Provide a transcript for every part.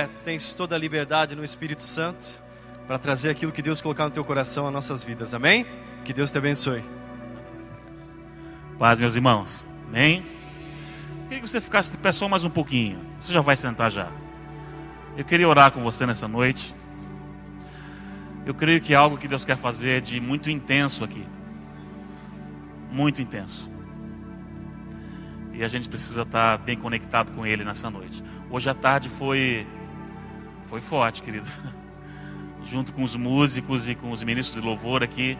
Tu tens toda a liberdade no Espírito Santo para trazer aquilo que Deus colocar no teu coração às nossas vidas, amém? Que Deus te abençoe. Paz, meus irmãos, amém? Queria que você ficasse de pé só mais um pouquinho. Você já vai sentar já. Eu queria orar com você nessa noite. Eu creio que é algo que Deus quer fazer de muito intenso aqui. Muito intenso. E a gente precisa estar bem conectado com Ele nessa noite. Hoje à tarde foi forte, querido. Junto com os músicos e com os ministros de louvor aqui.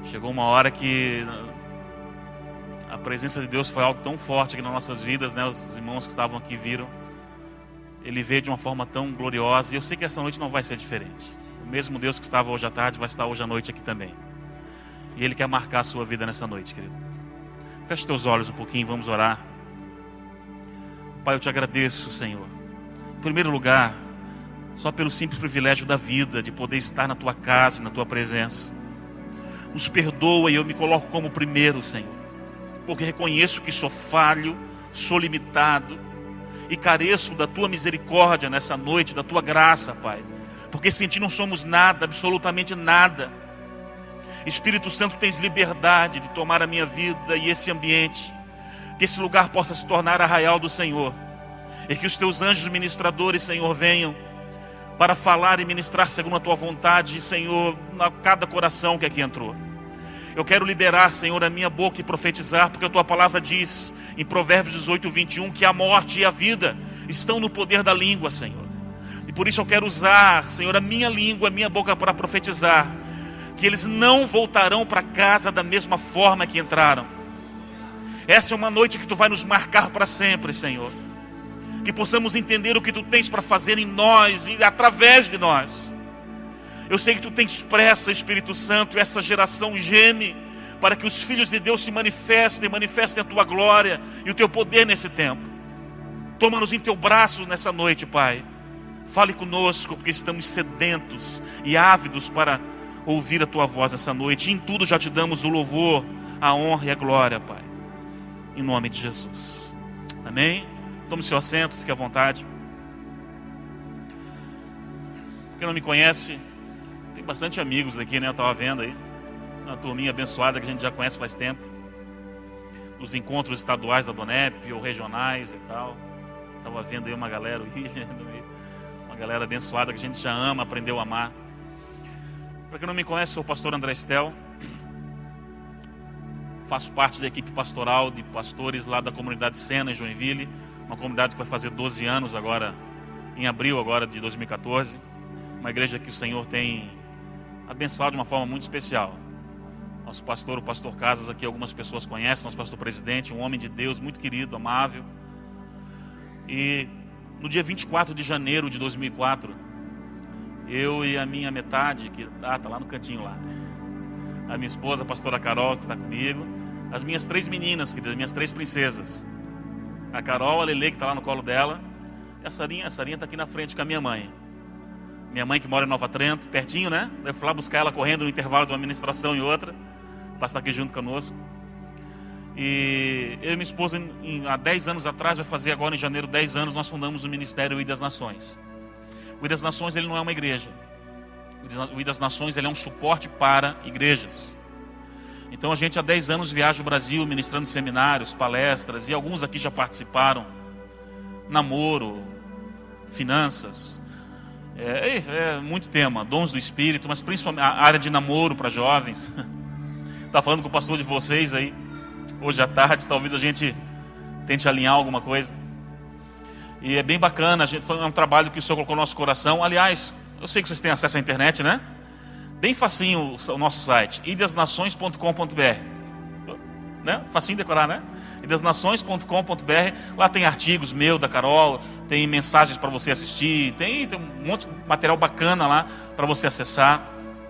Chegou uma hora que a presença de Deus foi algo tão forte aqui nas nossas vidas, né? Os irmãos que estavam aqui viram. Ele veio de uma forma tão gloriosa. E eu sei que essa noite não vai ser diferente. O mesmo Deus que estava hoje à tarde vai estar hoje à noite aqui também. E Ele quer marcar a sua vida nessa noite, querido. Feche teus olhos um pouquinho, vamos orar. Pai, eu te agradeço, Senhor. Em primeiro lugar, só pelo simples privilégio da vida, de poder estar na Tua casa, na Tua presença. Nos perdoa e eu me coloco como primeiro, Senhor. Porque reconheço que sou falho, sou limitado. E careço da Tua misericórdia nessa noite, da Tua graça, Pai. Porque sem Ti não somos nada, absolutamente nada. Espírito Santo, tens liberdade de tomar a minha vida e esse ambiente. Que esse lugar possa se tornar arraial do Senhor. E que os Teus anjos ministradores, Senhor, venham para falar e ministrar segundo a Tua vontade, Senhor, a cada coração que aqui entrou. Eu quero liberar, Senhor, a minha boca e profetizar, porque a Tua palavra diz em Provérbios 18, 21, que a morte e a vida estão no poder da língua, Senhor. E por isso eu quero usar, Senhor, a minha língua, a minha boca para profetizar, que eles não voltarão para casa da mesma forma que entraram. Essa é uma noite que Tu vai nos marcar para sempre, Senhor. Que possamos entender o que Tu tens para fazer em nós e através de nós. Eu sei que Tu tens pressa, Espírito Santo, e essa geração geme para que os filhos de Deus se manifestem a Tua glória e o Teu poder nesse tempo. Toma-nos em Teu braço nessa noite, Pai. Fale conosco, porque estamos sedentos e ávidos para ouvir a Tua voz essa noite. E em tudo já Te damos o louvor, a honra e a glória, Pai. Em nome de Jesus. Amém? Tome seu assento, fique à vontade. Quem não me conhece, tem bastante amigos aqui, né? Eu estava vendo aí. Uma turminha abençoada que a gente já conhece faz tempo. Nos encontros estaduais da Donep ou regionais e tal. Estava vendo aí uma galera, uma galera abençoada que a gente já ama, aprendeu a amar. Para quem não me conhece, sou o pastor André Estel. Faço parte da equipe pastoral de pastores lá da comunidade Sena, em Joinville. Uma comunidade que vai fazer 12 anos agora, em abril agora de 2014. Uma igreja que o Senhor tem abençoado de uma forma muito especial. Nosso pastor, o pastor Casas, aqui algumas pessoas conhecem, nosso pastor presidente, um homem de Deus muito querido, amável. E no dia 24 de janeiro de 2004, eu e a minha metade, que tá lá no cantinho lá, a minha esposa, a pastora Carol, que está comigo, as minhas 3 meninas, queridas, minhas 3 princesas, a Carol, a Lele, que está lá no colo dela, e a Sarinha está aqui na frente com a minha mãe. Minha mãe que mora em Nova Trento, pertinho, né? Eu fui lá buscar ela correndo no intervalo de uma ministração e outra, para estar aqui junto conosco. E eu e minha esposa, há 10 anos atrás, vai fazer agora em janeiro 10 anos, nós fundamos o Ministério I das Nações. O I das Nações, ele não é uma igreja. O I das Nações, ele é um suporte para igrejas. Então a gente há 10 anos viaja o Brasil ministrando seminários, palestras, e alguns aqui já participaram. Namoro, finanças, muito tema, dons do Espírito, mas principalmente a área de namoro para jovens. Estava falando com o pastor de vocês aí, hoje à tarde, talvez a gente tente alinhar alguma coisa. E é bem bacana, foi um trabalho que o Senhor colocou no nosso coração. Aliás, eu sei que vocês têm acesso à internet, né? Bem facinho o nosso site, idasnações.com.br, né? Facinho decorar, né? idasnações.com.br. Lá tem artigos meu, da Carol, tem mensagens para você assistir, tem um monte de material bacana lá para você acessar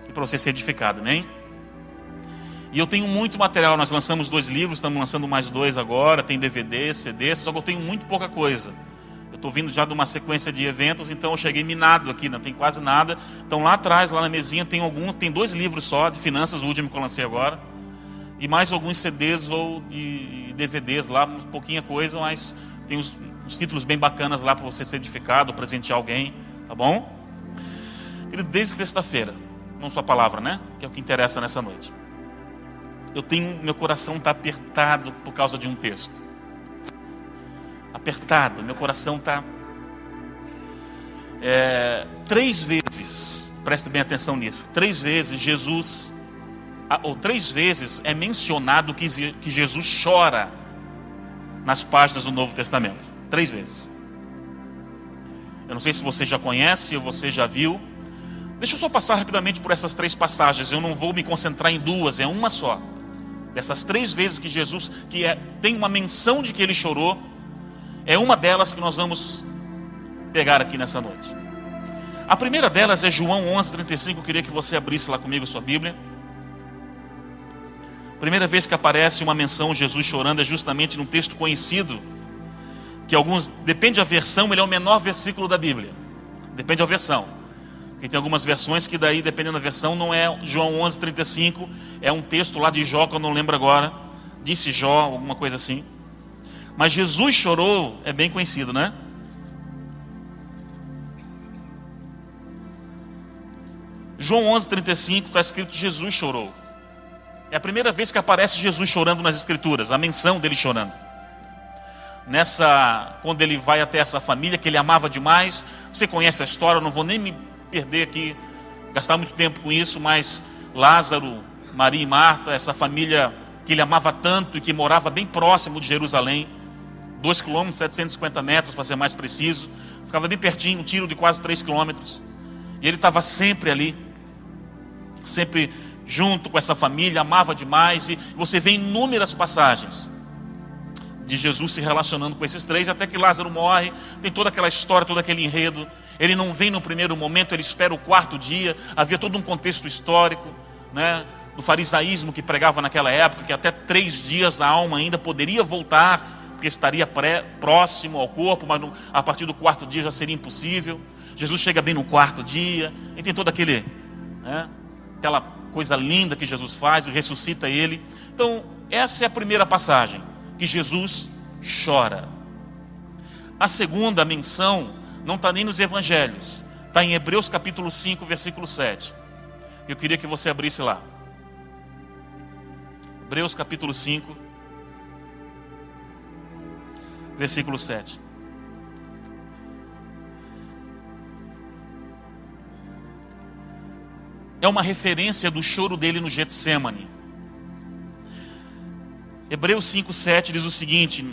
e para você ser edificado, amém? E eu tenho muito material, nós lançamos 2 livros, estamos lançando mais 2 agora, tem DVD, CD, só que eu tenho muito pouca coisa. Eu estou vindo já de uma sequência de eventos, então eu cheguei minado aqui, não tem quase nada. Então lá atrás, lá na mesinha, tem 2 livros só, de finanças, o último que eu lancei agora. E mais alguns CDs ou DVDs lá, pouquinha coisa, mas Tem uns títulos bem bacanas lá para você ser edificado, presentear alguém, tá bom? Querido, desde sexta-feira, não sua palavra, né? Que é o que interessa nessa noite. Meu coração está apertado por causa de um texto. Apertado, meu coração está... 3 vezes, preste bem atenção nisso, 3 vezes Jesus, ou 3 vezes é mencionado que Jesus chora nas páginas do Novo Testamento. 3 vezes. Eu não sei se você já conhece ou você já viu. Deixa eu só passar rapidamente por essas 3 passagens. Eu não vou me concentrar em 2, é uma só. Dessas 3 vezes que Jesus, tem uma menção de que ele chorou, é uma delas que nós vamos pegar aqui nessa noite. A primeira delas é João 11:35. Eu queria que você abrisse lá comigo a sua Bíblia. Primeira vez que aparece uma menção de Jesus chorando é justamente num texto conhecido, que depende da versão, ele é o menor versículo da Bíblia. Depende da versão. E tem algumas versões que daí, dependendo da versão, não é João 11:35, é um texto lá de Jó, que eu não lembro agora. Disse Jó, alguma coisa assim. Mas Jesus chorou, é bem conhecido, né? João 11:35 está escrito: Jesus chorou. É a primeira vez que aparece Jesus chorando nas Escrituras, a menção dele chorando. Quando ele vai até essa família que ele amava demais, você conhece a história, eu não vou nem me perder aqui, gastar muito tempo com isso, mas Lázaro, Maria e Marta, essa família que ele amava tanto e que morava bem próximo de Jerusalém, 2 km, 750 metros para ser mais preciso, ficava bem pertinho, um tiro de quase 3 km, e ele estava sempre ali, sempre junto com essa família, amava demais, e você vê inúmeras passagens de Jesus se relacionando com esses 3, até que Lázaro morre, tem toda aquela história, todo aquele enredo. Ele não vem no primeiro momento, ele espera o 4º dia, havia todo um contexto histórico, né, do farisaísmo que pregava naquela época, que até 3 dias a alma ainda poderia voltar, porque estaria próximo ao corpo, mas a partir do 4º dia já seria impossível. Jesus chega bem no 4º dia, e tem todo aquela coisa linda que Jesus faz, e ressuscita ele. Então, essa é a primeira passagem, que Jesus chora. A segunda menção não está nem nos evangelhos, está em Hebreus capítulo 5, versículo 7. Eu queria que você abrisse lá. Hebreus capítulo 5, versículo 7. É uma referência do choro dele no Getsêmani. Hebreus 5:7 diz o seguinte: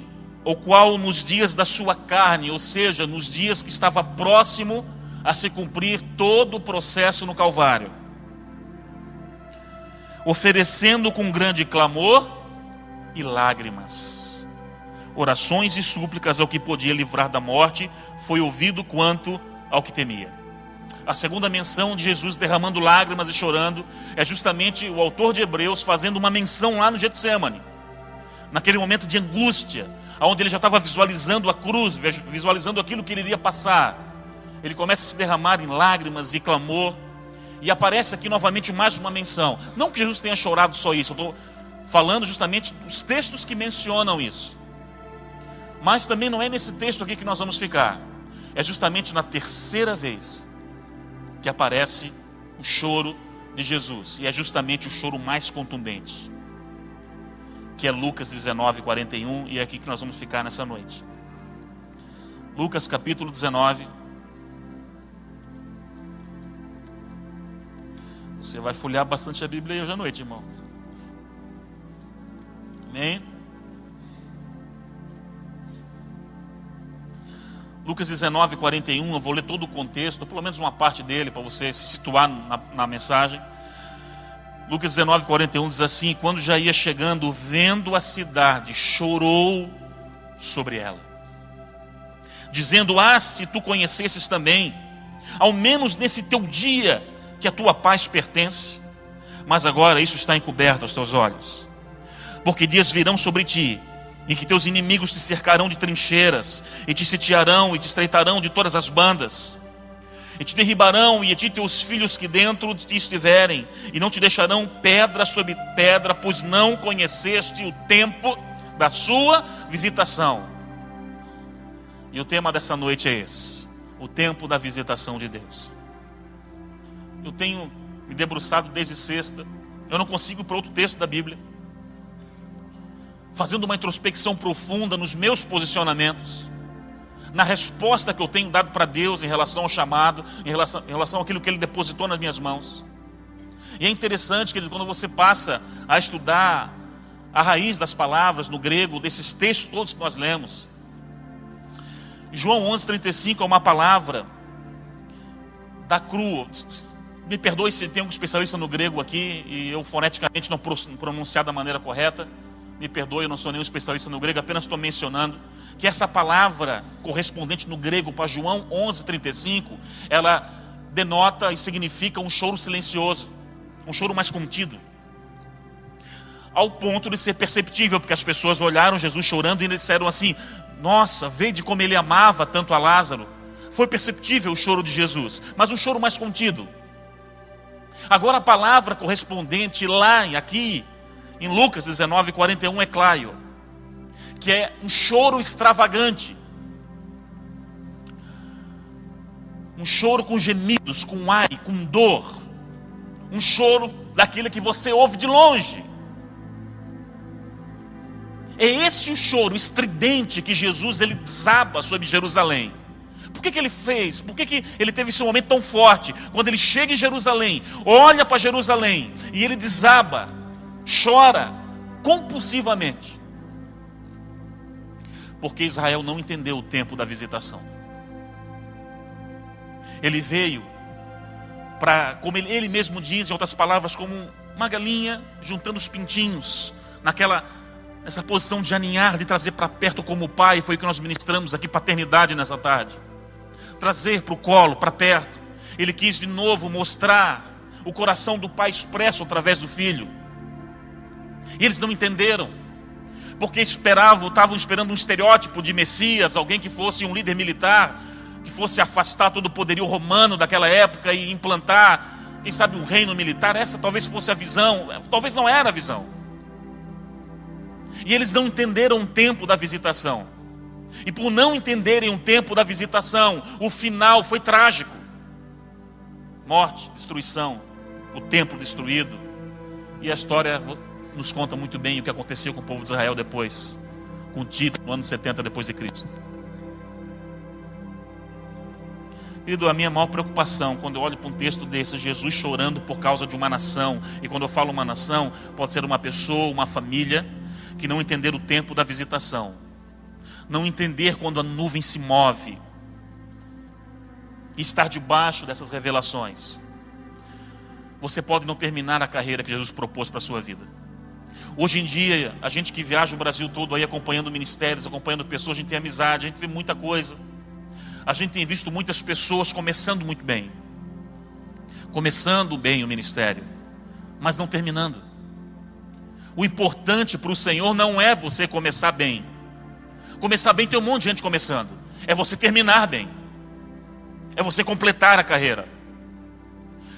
o qual nos dias da sua carne, ou seja, nos dias que estava próximo a se cumprir todo o processo no Calvário, oferecendo com grande clamor e lágrimas, orações e súplicas ao que podia livrar da morte, foi ouvido quanto ao que temia. A segunda menção de Jesus derramando lágrimas e chorando é justamente o autor de Hebreus fazendo uma menção lá no Getsêmani, naquele momento de angústia, onde ele já estava visualizando a cruz, visualizando aquilo que ele iria passar. Ele começa a se derramar em lágrimas e clamor, e aparece aqui novamente mais uma menção. Não que Jesus tenha chorado só isso, eu estou falando justamente dos textos que mencionam isso. Mas também não é nesse texto aqui que nós vamos ficar. É justamente na 3ª vez que aparece o choro de Jesus, e é justamente o choro mais contundente, que é Lucas 19:41, e é aqui que nós vamos ficar nessa noite. Lucas capítulo 19. Você vai folhear bastante a Bíblia hoje à noite, irmão. Amém? Lucas 19:41, eu vou ler todo o contexto, pelo menos uma parte dele, para você se situar na mensagem. Lucas 19:41 diz assim: quando já ia chegando, vendo a cidade, chorou sobre ela, dizendo: se tu conhecesses também, ao menos nesse teu dia, que a tua paz pertence, mas agora isso está encoberto aos teus olhos. Porque dias virão sobre ti, em que teus inimigos te cercarão de trincheiras, e te sitiarão e te estreitarão de todas as bandas, e te derribarão, e a ti teus filhos que dentro de ti estiverem, e não te deixarão pedra sobre pedra, pois não conheceste o tempo da sua visitação. E o tema dessa noite é esse: o tempo da visitação de Deus. Eu tenho me debruçado desde sexta. Eu não consigo ir para outro texto da Bíblia, fazendo uma introspecção profunda nos meus posicionamentos, na resposta que eu tenho dado para Deus em relação ao chamado, em relação àquilo que Ele depositou nas minhas mãos. E é interessante, querido, quando você passa a estudar a raiz das palavras no grego, desses textos todos que nós lemos. João 11:35 é uma palavra da crua. Me perdoe se tem um especialista no grego aqui e eu foneticamente não pronunciar da maneira correta. Me perdoe, eu não sou nenhum especialista no grego, apenas estou mencionando que essa palavra correspondente no grego para João 11:35, ela denota e significa um choro silencioso, um choro mais contido, ao ponto de ser perceptível, porque as pessoas olharam Jesus chorando e disseram assim: nossa, vede como ele amava tanto a Lázaro. Foi perceptível o choro de Jesus, mas um choro mais contido. Agora a palavra correspondente lá, aqui, em Lucas 19:41 é claio, que é um choro extravagante, um choro com gemidos, com ai, com dor, um choro daquilo que você ouve de longe. É esse o choro estridente que Jesus ele desaba sobre Jerusalém. Por que ele fez? Por que ele teve esse momento tão forte? Quando ele chega em Jerusalém, olha para Jerusalém e ele desaba, chora compulsivamente. Porque Israel não entendeu o tempo da visitação. Ele veio para, como ele mesmo diz, em outras palavras, como uma galinha juntando os pintinhos, nessa posição de aninhar, de trazer para perto como o pai. Foi o que nós ministramos aqui, paternidade, nessa tarde. Trazer para o colo, para perto. Ele quis de novo mostrar o coração do pai expresso através do filho. E eles não entenderam, porque estavam esperando um estereótipo de Messias, alguém que fosse um líder militar, que fosse afastar todo o poderio romano daquela época e implantar, quem sabe, um reino militar. Essa talvez fosse a visão, talvez não era a visão. E eles não entenderam o tempo da visitação. E por não entenderem o tempo da visitação, o final foi trágico. Morte, destruição, o templo destruído. E a história nos conta muito bem o que aconteceu com o povo de Israel depois, com Tito, no ano 70 depois de Cristo. Querido, a minha maior preocupação quando eu olho para um texto desse, Jesus chorando por causa de uma nação, e quando eu falo uma nação, pode ser uma pessoa, uma família, que não entender o tempo da visitação, não entender quando a nuvem se move, e estar debaixo dessas revelações, você pode não terminar a carreira que Jesus propôs para a sua vida. Hoje em dia, a gente que viaja o Brasil todo aí acompanhando ministérios, acompanhando pessoas, a gente tem amizade, a gente vê muita coisa. A gente tem visto muitas pessoas começando muito bem, começando bem o ministério, mas não terminando. O importante para o Senhor não é você começar bem. Começar bem tem um monte de gente começando. É você terminar bem. É você completar a carreira.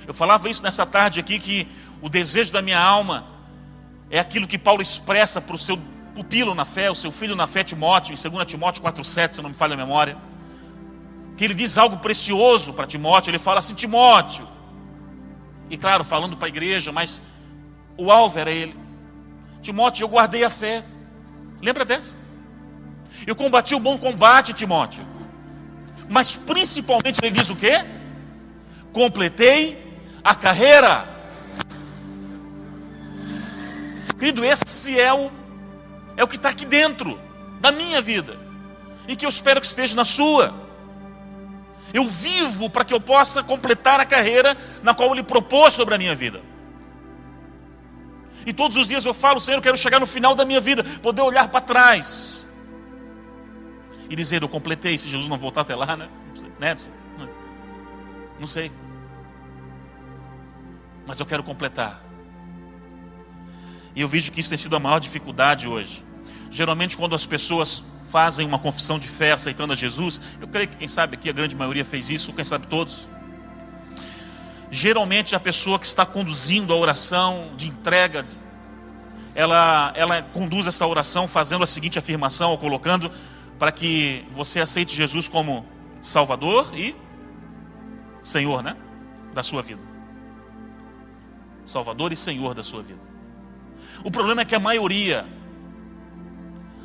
Eu falava isso nessa tarde aqui, que o desejo da minha alma é aquilo que Paulo expressa para o seu pupilo na fé, o seu filho na fé, Timóteo, em 2 Timóteo 4,7, se não me falha a memória. Que ele diz algo precioso para Timóteo. Ele fala assim: Timóteo, e claro, falando para a igreja, mas o alvo era ele. Timóteo, eu guardei a fé. Lembra dessa? Eu combati o bom combate, Timóteo. Mas principalmente ele diz o quê? Completei a carreira. Querido, esse é o que está aqui dentro da minha vida, e que eu espero que esteja na sua. Eu vivo para que eu possa completar a carreira na qual Ele propôs sobre a minha vida. E todos os dias eu falo: Senhor, eu quero chegar no final da minha vida, poder olhar para trás e dizer: eu completei. Se Jesus não voltar até lá, né? Não sei. Mas eu quero completar. E eu vejo que isso tem sido a maior dificuldade hoje. Geralmente quando as pessoas fazem uma confissão de fé aceitando a Jesus, eu creio que quem sabe aqui a grande maioria fez isso, quem sabe todos. Geralmente a pessoa que está conduzindo a oração de entrega, ela conduz essa oração fazendo a seguinte afirmação, ou colocando: para que você aceite Jesus como Salvador e Senhor, né? Da sua vida. Salvador e Senhor da sua vida. O problema é que a maioria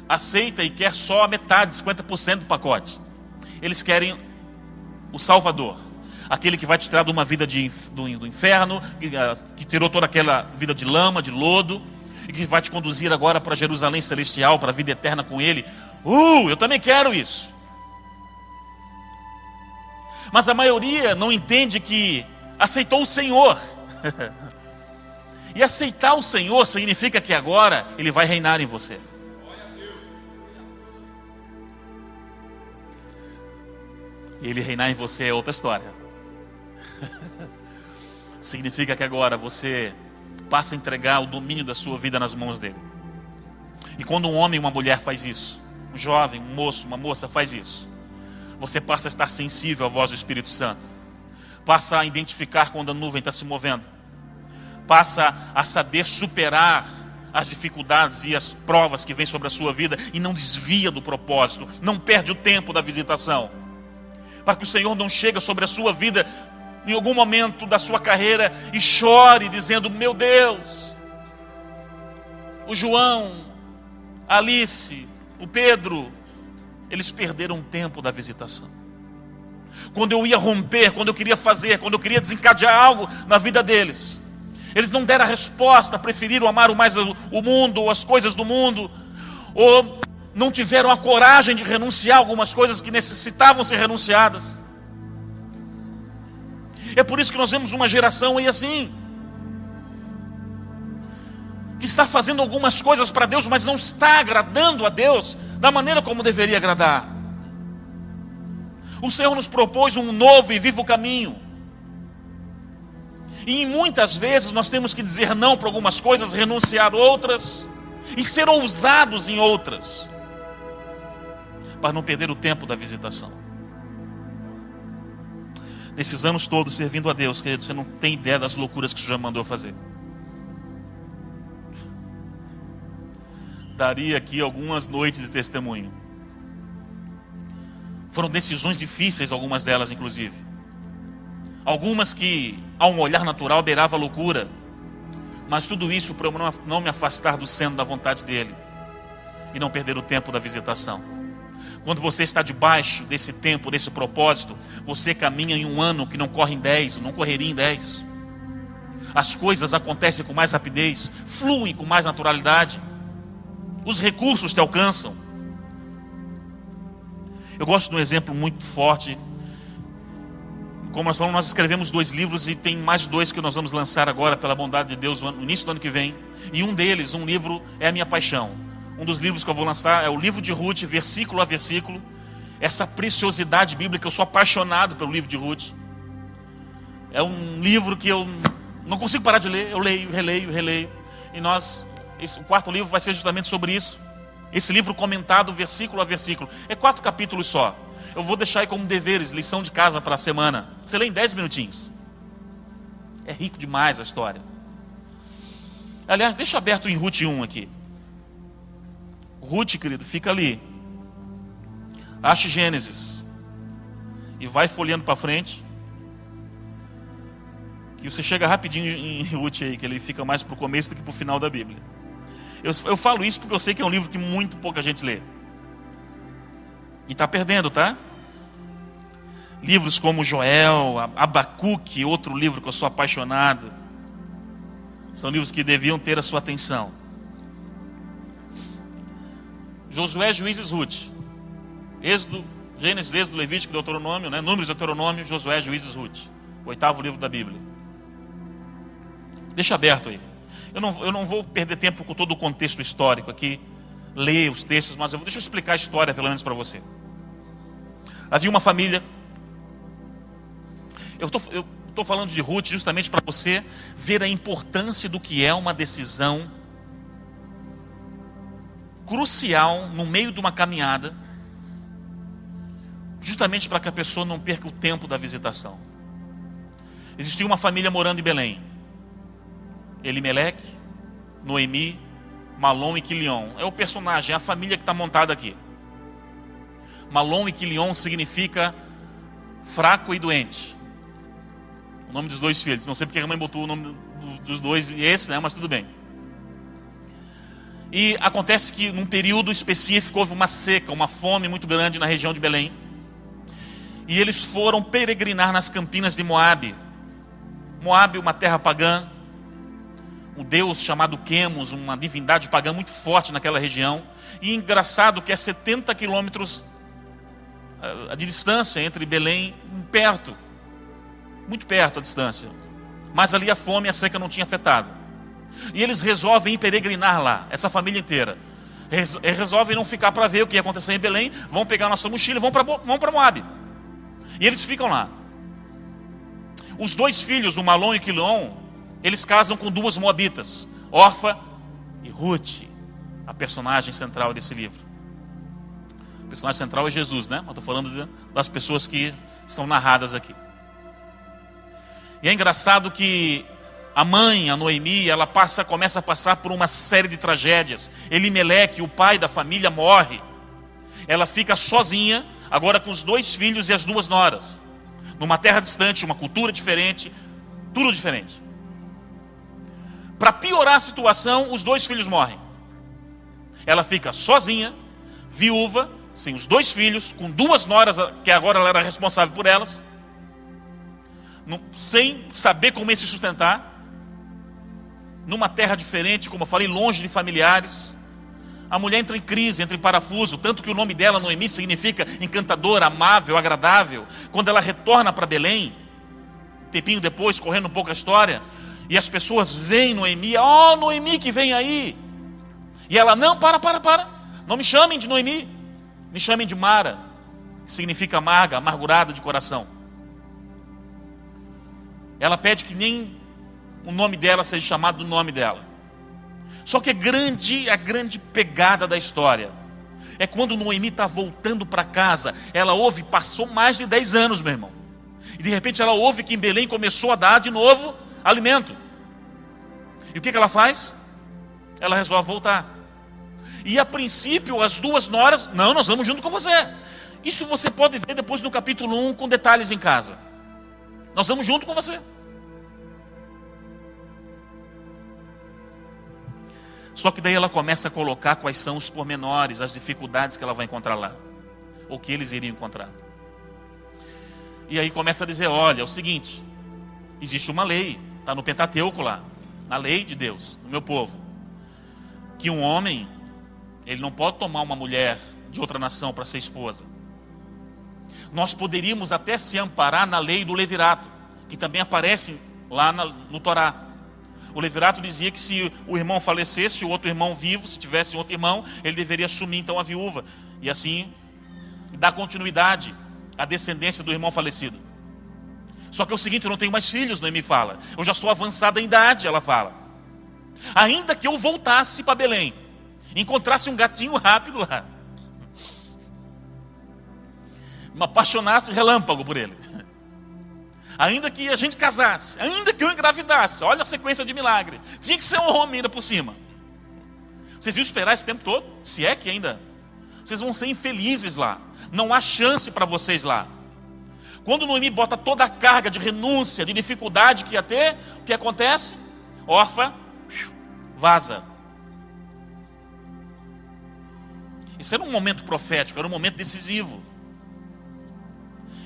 aceita e quer só a metade, 50% do pacote. Eles querem o Salvador, aquele que vai te tirar de uma vida do inferno, que tirou toda aquela vida de lama, de lodo, e que vai te conduzir agora para Jerusalém celestial, para a vida eterna com Ele. Eu também quero isso. Mas a maioria não entende que aceitou o Senhor. E aceitar o Senhor significa que agora Ele vai reinar em você. E Ele reinar em você é outra história. Significa que agora você passa a entregar o domínio da sua vida nas mãos dele. E quando um homem e uma mulher faz isso, um jovem, um moço, uma moça faz isso, você passa a estar sensível à voz do Espírito Santo. Passa a identificar quando a nuvem está se movendo. Passa a saber superar as dificuldades e as provas que vêm sobre a sua vida e não desvia do propósito, não perde o tempo da visitação. Para que o Senhor não chegue sobre a sua vida em algum momento da sua carreira e chore dizendo: meu Deus, o João, a Alice, o Pedro, eles perderam o tempo da visitação. Quando eu ia romper, quando eu queria fazer, quando eu queria desencadear algo na vida deles, eles não deram a resposta, preferiram amar mais o mundo, ou as coisas do mundo, ou não tiveram a coragem de renunciar a algumas coisas que necessitavam ser renunciadas. É por isso que nós vemos uma geração aí assim, que está fazendo algumas coisas para Deus, mas não está agradando a Deus da maneira como deveria agradar. O Senhor nos propôs um novo e vivo caminho. E muitas vezes nós temos que dizer não para algumas coisas, renunciar a outras e ser ousados em outras, para não perder o tempo da visitação. Nesses anos todos servindo a Deus, querido, você não tem ideia das loucuras que o Senhor já mandou fazer. Daria aqui algumas noites de testemunho. Foram decisões difíceis, algumas delas inclusive. Algumas que, a um olhar natural, beirava a loucura. Mas tudo isso para eu não me afastar do centro da vontade dEle. E não perder o tempo da visitação. Quando você está debaixo desse tempo, desse propósito, você caminha em um ano que não corre em 10, não correria em 10. As coisas acontecem com mais rapidez, fluem com mais naturalidade. Os recursos te alcançam. Eu gosto de um exemplo muito forte. Como nós falamos, nós escrevemos 2 livros e tem mais 2 que nós vamos lançar agora, pela bondade de Deus, no início do ano que vem. E um deles, um livro, é a minha paixão. Um dos livros que eu vou lançar é o livro de Ruth, versículo a versículo. Essa preciosidade bíblica, eu sou apaixonado pelo livro de Ruth. É um livro que eu não consigo parar de ler. Eu leio, releio. E o 4º livro vai ser justamente sobre isso. Esse livro comentado versículo a versículo. É 4 capítulos só. Eu vou deixar aí como deveres, lição de casa para a semana. Você lê em 10 minutinhos. É rico demais a história. Aliás, deixa aberto em Ruth 1 aqui. Ruth, querido, fica ali. Ache Gênesis. E vai folheando para frente. Que você chega rapidinho em Ruth aí, que ele fica mais para o começo do que para o final da Bíblia. Eu falo isso porque eu sei que é um livro que muito pouca gente lê. E está perdendo, tá? Livros como Joel, Abacuque, outro livro que eu sou apaixonado. São livros que deviam ter a sua atenção. Josué, Juízes, Ruth. Êxodo, Gênesis, Êxodo, Levítico, Deuteronômio, né? Números, Deuteronômio, Josué, Juízes, Ruth. O 8º livro da Bíblia. Deixa aberto aí. Eu não vou perder tempo com todo o contexto histórico aqui. Ler os textos, mas deixa eu explicar a história pelo menos para você. Havia uma família. Eu estou falando de Ruth justamente para você ver a importância do que é uma decisão crucial no meio de uma caminhada, justamente para que a pessoa não perca o tempo da visitação. Existia uma família morando em Belém. Elimeleque, Noemi, Malom e Quilion. É o personagem, é a família que está montada aqui. Malom e Quilion significa fraco e doente. O nome dos dois filhos. Não sei porque a mãe botou o nome dos dois e esse, né? Mas tudo bem. E acontece que num período específico houve uma seca, uma fome muito grande na região de Belém. E eles foram peregrinar nas campinas de Moabe. Moabe, uma terra pagã. Um deus chamado Quemos, uma divindade pagã muito forte naquela região. E engraçado que é 70 quilômetros de distância entre Belém e perto. Muito perto a distância. Mas ali a fome e a seca não tinha afetado. E eles resolvem ir peregrinar lá, essa família inteira. Resolvem não ficar para ver o que ia acontecer em Belém. Vão pegar a nossa mochila e vão para Moabe. E eles ficam lá. Os dois filhos, o Malom e o Quilion, eles casam com duas moabitas, Orfa e Ruth, a personagem central desse livro. O personagem central é Jesus, né? Eu estou falando das pessoas que estão narradas aqui. E é engraçado que a mãe, a Noemi, ela começa a passar por uma série de tragédias. Elimeleque, o pai da família, morre. Ela fica sozinha, agora com os dois filhos e as duas noras. Numa terra distante, uma cultura diferente, tudo diferente. Para piorar a situação, os dois filhos morrem. Ela fica sozinha, viúva, sem os dois filhos, com duas noras, que agora ela era responsável por elas, sem saber como ia se sustentar. Numa terra diferente, como eu falei, longe de familiares. A mulher entra em crise, entra em parafuso. Tanto que o nome dela, Noemi, significa encantadora, amável, agradável. Quando ela retorna para Belém, um tempinho depois, correndo um pouco a história, e as pessoas veem Noemi, Noemi que vem aí. E ela, não, para. Não me chamem de Noemi, me chamem de Mara, que significa amarga, amargurada de coração. Ela pede que nem o nome dela seja chamado do nome dela. Só que a grande pegada da história é quando Noemi está voltando para casa. Ela ouve, passou mais de 10 anos, meu irmão, e de repente ela ouve que em Belém começou a dar de novo alimento. E o que ela faz? Ela resolve voltar. E a princípio as duas noras, não, nós vamos junto com você. Isso você pode ver depois no capítulo 1 com detalhes em casa. Nós vamos junto com você. Só que daí ela começa a colocar quais são os pormenores, as dificuldades que ela vai encontrar lá, ou que eles iriam encontrar. E aí começa a dizer, olha, é o seguinte, existe uma lei, está no Pentateuco lá, na lei de Deus, no meu povo, que um homem, ele não pode tomar uma mulher de outra nação para ser esposa. Nós poderíamos até se amparar na lei do levirato, que também aparece lá no Torá. O levirato dizia que se o irmão falecesse, o outro irmão vivo, se tivesse um outro irmão, ele deveria assumir então a viúva. E assim, dar continuidade à descendência do irmão falecido. Só que é o seguinte, eu não tenho mais filhos, Noemi fala. Eu já sou avançada em idade, ela fala. Ainda que eu voltasse para Belém, encontrasse um gatinho rápido lá, me apaixonasse relâmpago por ele. Ainda que a gente casasse, ainda que eu engravidasse, olha a sequência de milagre. Tinha que ser um homem ainda por cima. Vocês iam esperar esse tempo todo? Se é que ainda. Vocês vão ser infelizes lá. Não há chance para vocês lá. Quando Noemi bota toda a carga de renúncia, de dificuldade que ia ter, o que acontece? Orfa vaza. Isso era um momento profético, era um momento decisivo.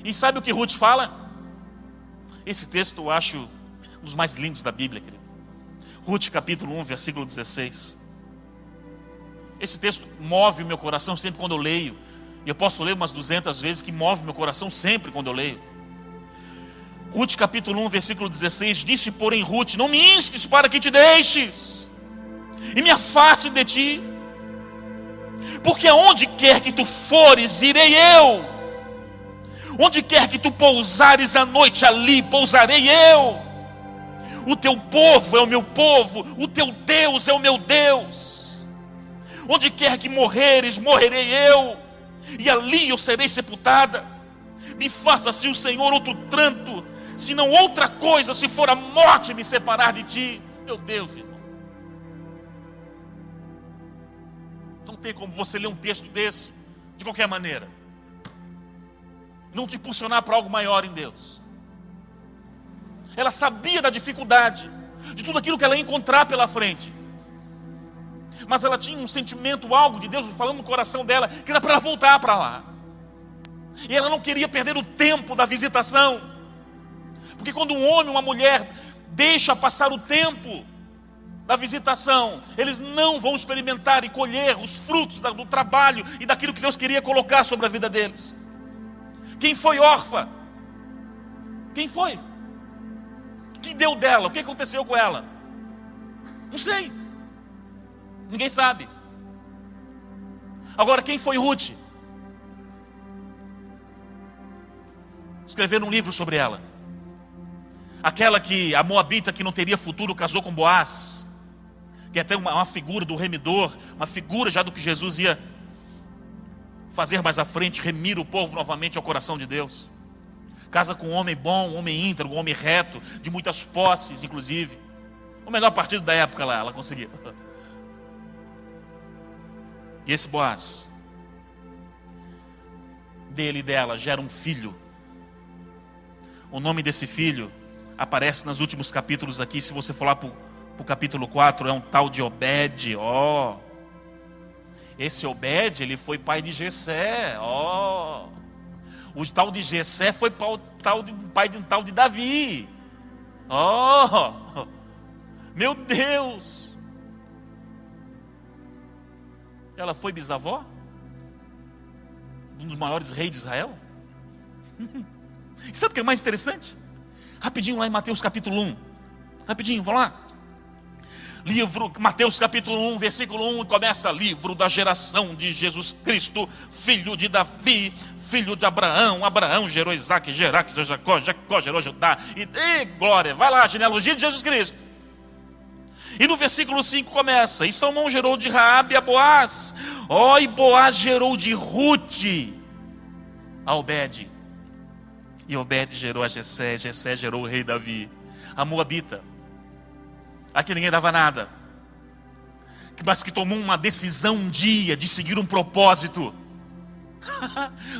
E sabe o que Ruth fala? Esse texto eu acho um dos mais lindos da Bíblia, querido. Ruth capítulo 1, versículo 16. Esse texto move o meu coração sempre quando eu leio. E eu posso ler umas 200 vezes, que move meu coração sempre quando eu leio. Ruth capítulo 1, versículo 16. Disse, porém, Ruth, não me instes para que te deixes, e me afaste de ti. Porque aonde quer que tu fores, irei eu. Onde quer que tu pousares à noite, ali pousarei eu. O teu povo é o meu povo, o teu Deus é o meu Deus. Onde quer que morreres, morrerei eu, e ali eu serei sepultada. Me faça assim o Senhor outro tanto, se não outra coisa, se for a morte me separar de ti. Meu Deus, irmão. Não tem como você ler um texto desse de qualquer maneira. não te impulsionar para algo maior em Deus. Ela sabia da dificuldade, de tudo aquilo que ela ia encontrar pela frente. Mas ela tinha um sentimento, algo de Deus falando no coração dela, que era para ela voltar para lá. E ela não queria perder o tempo da visitação. Porque quando um homem, uma mulher, deixa passar o tempo da visitação, eles não vão experimentar e colher os frutos do trabalho e daquilo que Deus queria colocar sobre a vida deles. Quem foi órfã? Quem foi? O que deu dela? O que aconteceu com ela? Não sei. Ninguém sabe. Agora, quem foi Ruth? Escreveram um livro sobre ela. Aquela que, a moabita que não teria futuro, casou com Boaz. Que é até uma figura do remidor, uma figura já do que Jesus ia fazer mais à frente, remir o povo novamente ao coração de Deus. Casa com um homem bom, um homem íntegro, um homem reto, de muitas posses, inclusive. O melhor partido da época lá, ela conseguiu. E esse Boaz, dele e dela, gera um filho. O nome desse filho aparece nos últimos capítulos aqui. Se você for lá para o capítulo 4, é um tal de Obed. Esse Obed, ele foi pai de Jessé. O tal de Jessé foi pai de um tal de Davi. Meu Deus! Ela foi bisavó de um dos maiores reis de Israel. E sabe o que é mais interessante? Rapidinho lá em Mateus capítulo 1. Rapidinho, vamos lá. Livro, Mateus capítulo 1, versículo 1, começa: livro da geração de Jesus Cristo, filho de Davi, filho de Abraão. Abraão gerou Isaac, Jeraque, Jacó, Jacó gerou Judá. E glória, vai lá, genealogia de Jesus Cristo. E no versículo 5 começa: e Salmão gerou de Raabe a Boaz. E Boaz gerou de Ruth a Obed. E Obed gerou a Jessé, Jessé gerou o rei Davi. A moabita, a que ninguém dava nada, mas que tomou uma decisão um dia de seguir um propósito.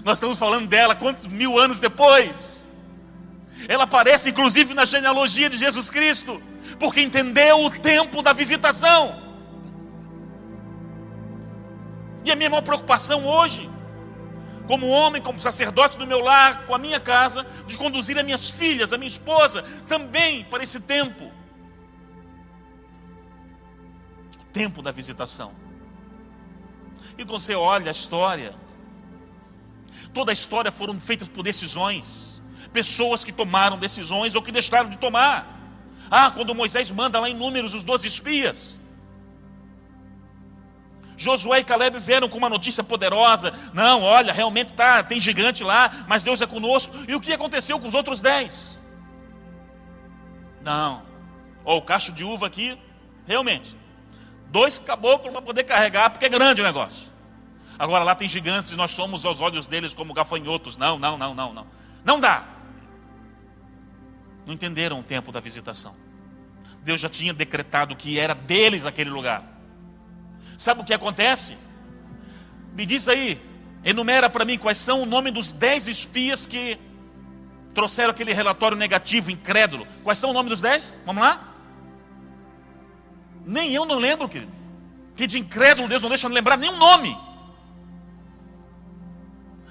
Nós estamos falando dela quantos mil anos depois? Ela aparece inclusive na genealogia de Jesus Cristo, porque entendeu o tempo da visitação. E a minha maior preocupação hoje, como homem, como sacerdote do meu lar, com a minha casa, de conduzir as minhas filhas, a minha esposa, também para esse tempo. O tempo da visitação. E quando você olha a história, toda a história foram feitas por decisões. Pessoas que tomaram decisões ou que deixaram de tomar. Quando Moisés manda lá em Números os 12 espias, Josué e Caleb vieram com uma notícia poderosa: não, olha, realmente tem gigante lá, mas Deus é conosco. E o que aconteceu com os outros 10? Não, o cacho de uva aqui, realmente, 2 caboclos para poder carregar, porque é grande o negócio. Agora lá tem gigantes e nós somos aos olhos deles como gafanhotos. Não dá. Não entenderam o tempo da visitação. Deus já tinha decretado que era deles aquele lugar. Sabe o que acontece? Me diz aí, enumera para mim quais são o nome dos 10 espias que trouxeram aquele relatório negativo, incrédulo. Quais são o nome dos 10? Vamos lá? Nem eu não lembro, querido. Que de incrédulo Deus não deixa de lembrar nenhum nome.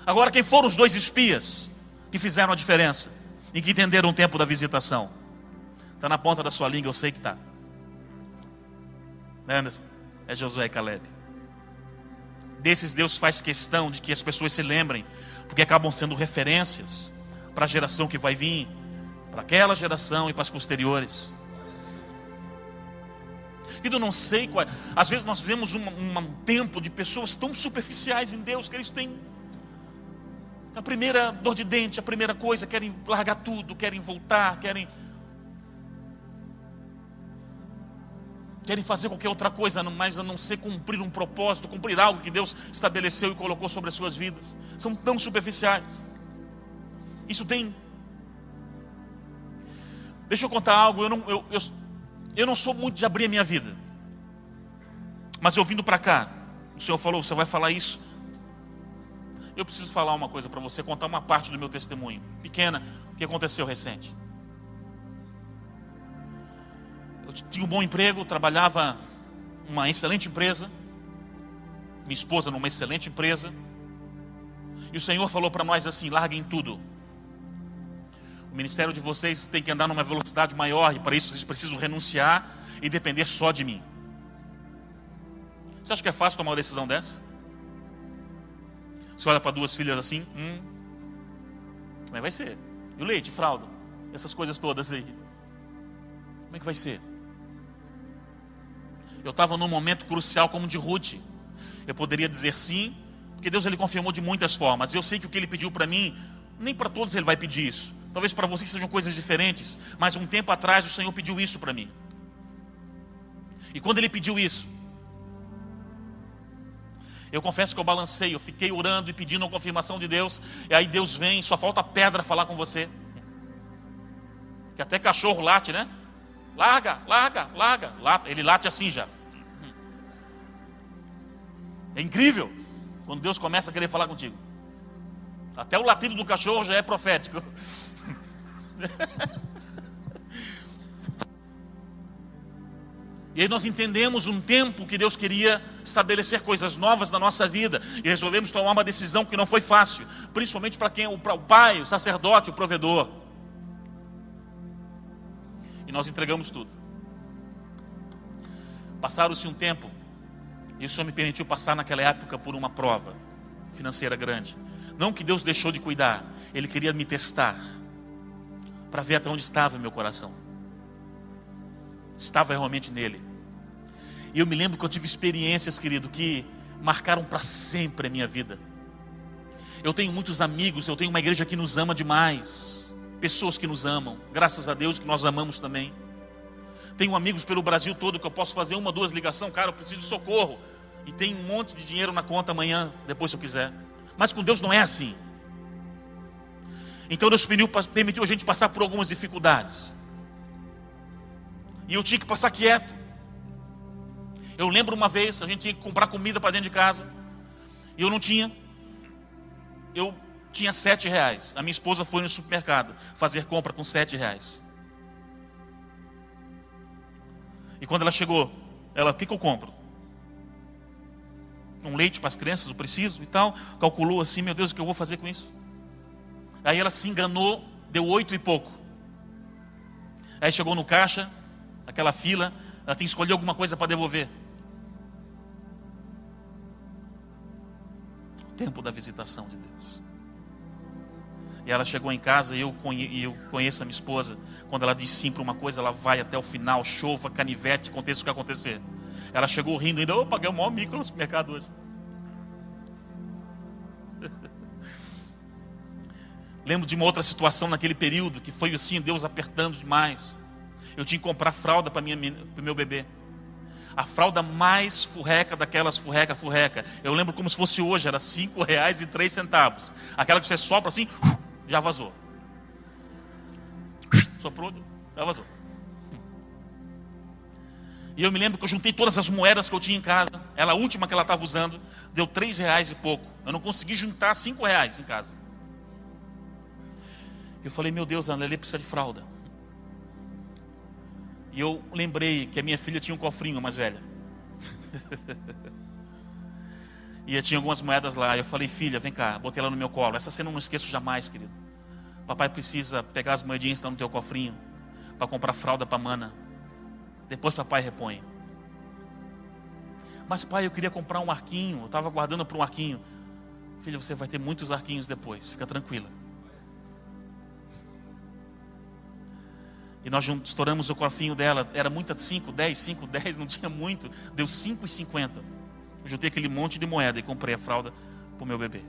Agora, quem foram os 2 espias que fizeram a diferença e que entenderam o tempo da visitação? Está na ponta da sua língua, eu sei que está. Anderson? É Josué e Caleb. Desses Deus faz questão de que as pessoas se lembrem, porque acabam sendo referências para a geração que vai vir, para aquela geração e para as posteriores. E eu não sei qual. Às vezes nós vemos um tempo de pessoas tão superficiais em Deus, que eles têm a primeira dor de dente, a primeira coisa, querem largar tudo, querem voltar, querem fazer qualquer outra coisa, mas a não ser cumprir um propósito, cumprir algo que Deus estabeleceu e colocou sobre as suas vidas. São tão superficiais. Isso tem. Deixa eu contar algo. Eu não sou muito de abrir a minha vida. Mas eu vindo para cá, o Senhor falou: você vai falar isso. Eu preciso falar uma coisa para você, contar uma parte do meu testemunho, pequena, que aconteceu recente. Eu tinha um bom emprego, trabalhava numa excelente empresa, minha esposa numa excelente empresa, e o Senhor falou para nós assim: larguem tudo. O ministério de vocês tem que andar numa velocidade maior, e para isso vocês precisam renunciar e depender só de mim. Você acha que é fácil tomar uma decisão dessa? Você olha para duas filhas assim, como é que vai ser? E o leite, fralda, essas coisas todas aí, como é que vai ser? Eu estava num momento crucial como de Ruth. Eu poderia dizer sim, porque Deus ele confirmou de muitas formas. Eu sei que o que Ele pediu para mim, nem para todos Ele vai pedir isso. Talvez para vocês sejam coisas diferentes, mas um tempo atrás o Senhor pediu isso para mim. E quando Ele pediu isso, eu confesso que eu balancei, eu fiquei orando e pedindo a confirmação de Deus. E aí Deus vem, só falta pedra falar com você. Que até cachorro late, né? Larga, larga, larga. Ele late assim já. É incrível quando Deus começa a querer falar contigo. Até o latido do cachorro já é profético. E aí nós entendemos um tempo que Deus queria estabelecer coisas novas na nossa vida. E resolvemos tomar uma decisão que não foi fácil. Principalmente para quem? O pai, o sacerdote, o provedor. E nós entregamos tudo. Passaram-se um tempo. E o Senhor me permitiu passar naquela época por uma prova financeira grande. Não que Deus deixou de cuidar. Ele queria me testar. Para ver até onde estava o meu coração. Estava realmente nele. E eu me lembro que eu tive experiências, querido, que marcaram para sempre a minha vida. Eu tenho muitos amigos, eu tenho uma igreja que nos ama demais. Pessoas que nos amam, graças a Deus que nós amamos também. Tenho amigos pelo Brasil todo que eu posso fazer uma, duas ligações. Cara, eu preciso de socorro. E tem um monte de dinheiro na conta amanhã, depois se eu quiser. Mas com Deus não é assim. Então Deus permitiu a gente passar por algumas dificuldades. E eu tinha que passar quieto. Eu lembro uma vez, a gente tinha que comprar comida para dentro de casa. E eu não tinha. Eu tinha R$7. A minha esposa foi no supermercado fazer compra com R$7. E quando ela chegou, ela, o que eu compro? Um leite para as crianças, eu preciso e tal. Calculou assim, meu Deus, o que eu vou fazer com isso? Aí ela se enganou, deu 8 e pouco. Aí chegou no caixa, aquela fila, ela tem que escolher alguma coisa para devolver. O tempo da visitação de Deus. E ela chegou em casa e eu conheço a minha esposa. Quando ela diz sim para uma coisa, ela vai até o final, chova, canivete, aconteça o que acontecer. Ela chegou rindo ainda, eu paguei o maior mico no supermercado hoje. Lembro de uma outra situação naquele período, que foi assim, Deus apertando demais. Eu tinha que comprar fralda para o meu bebê. A fralda mais furreca daquelas furreca. Eu lembro como se fosse hoje, era R$5,03. Aquela que você sopra assim, já vazou. Soprou, já vazou. E eu me lembro que eu juntei todas as moedas que eu tinha em casa. Ela, a última que ela estava usando, deu R$3 e pouco. Eu não consegui juntar R$5 em casa. Eu falei, meu Deus, a Ana Lelê precisa de fralda. E eu lembrei que a minha filha tinha um cofrinho mais velha. E eu tinha algumas moedas lá. Eu falei, filha, vem cá, botei ela no meu colo. Essa cena eu não esqueço jamais, querido. Papai precisa pegar as moedinhas que estão no teu cofrinho para comprar fralda para a Mana. Depois papai repõe. Mas pai, eu queria comprar um arquinho. Eu estava guardando para um arquinho. Filha, você vai ter muitos arquinhos depois. Fica tranquila. E nós estouramos o cofrinho dela. Era muita, 5, 10, não tinha muito. Deu R$5,50. Eu juntei aquele monte de moeda e comprei a fralda para o meu bebê.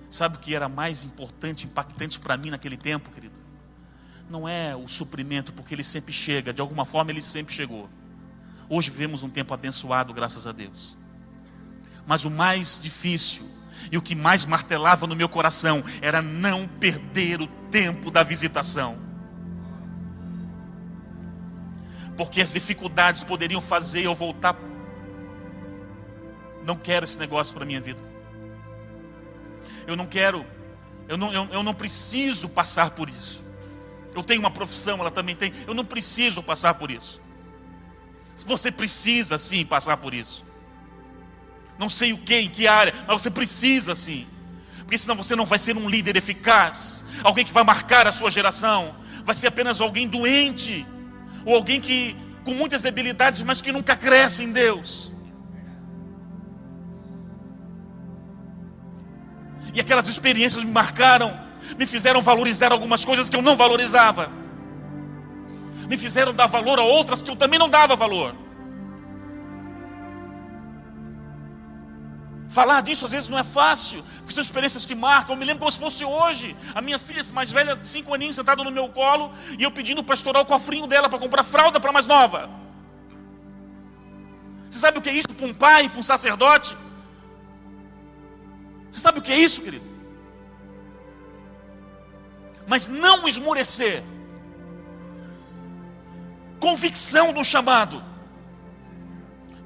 Sabe o que era mais importante, impactante para mim naquele tempo, querido? Não é o suprimento, porque ele sempre chega. De alguma forma ele sempre chegou. Hoje vivemos um tempo abençoado, graças a Deus. Mas o mais difícil e o que mais martelava no meu coração era não perder o tempo da visitação. Porque as dificuldades poderiam fazer eu voltar. Não quero esse negócio para a minha vida. eu não quero, eu não preciso passar por isso. Eu tenho uma profissão, ela também tem, eu não preciso passar por isso. Você precisa sim passar por isso. Não sei o que, em que área, mas você precisa sim. Porque senão você não vai ser um líder eficaz, alguém que vai marcar a sua geração. Vai ser apenas alguém doente, ou alguém que com muitas debilidades, mas que nunca cresce em Deus. E aquelas experiências me marcaram, me fizeram valorizar algumas coisas que eu não valorizava. Me fizeram dar valor a outras que eu também não dava valor. Falar disso às vezes não é fácil, porque são experiências que marcam. Eu me lembro como se fosse hoje, a minha filha mais velha, de 5 aninhos, sentada no meu colo, e eu pedindo para estourar o cofrinho dela para comprar fralda para a mais nova. Você sabe o que é isso para um pai, para um sacerdote? Você sabe o que é isso, querido? Mas não esmorecer. Convicção do chamado.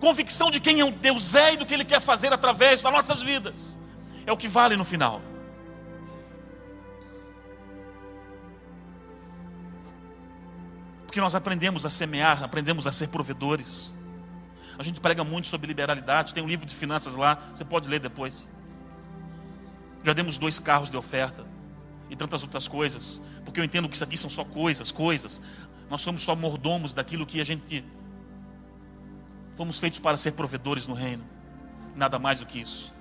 Convicção de quem Deus é e do que Ele quer fazer através das nossas vidas. É o que vale no final. Porque nós aprendemos a semear, aprendemos a ser provedores. A gente prega muito sobre liberalidade, tem um livro de finanças lá, você pode ler depois. Já demos 2 carros de oferta e tantas outras coisas, porque eu entendo que isso aqui são só coisas. Nós somos só mordomos daquilo que a gente fomos feitos para ser provedores no reino. Nada mais do que isso.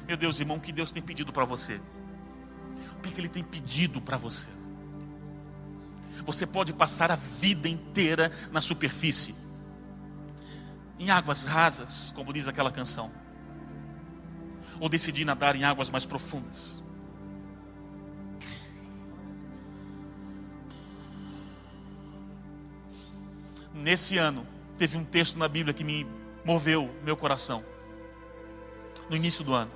Meu Deus, irmão, o que Deus tem pedido para você? O que Ele tem pedido para você? Você pode passar a vida inteira na superfície, em águas rasas, como diz aquela canção, ou decidir nadar em águas mais profundas. Nesse ano, teve um texto na Bíblia que me moveu meu coração. No início do ano.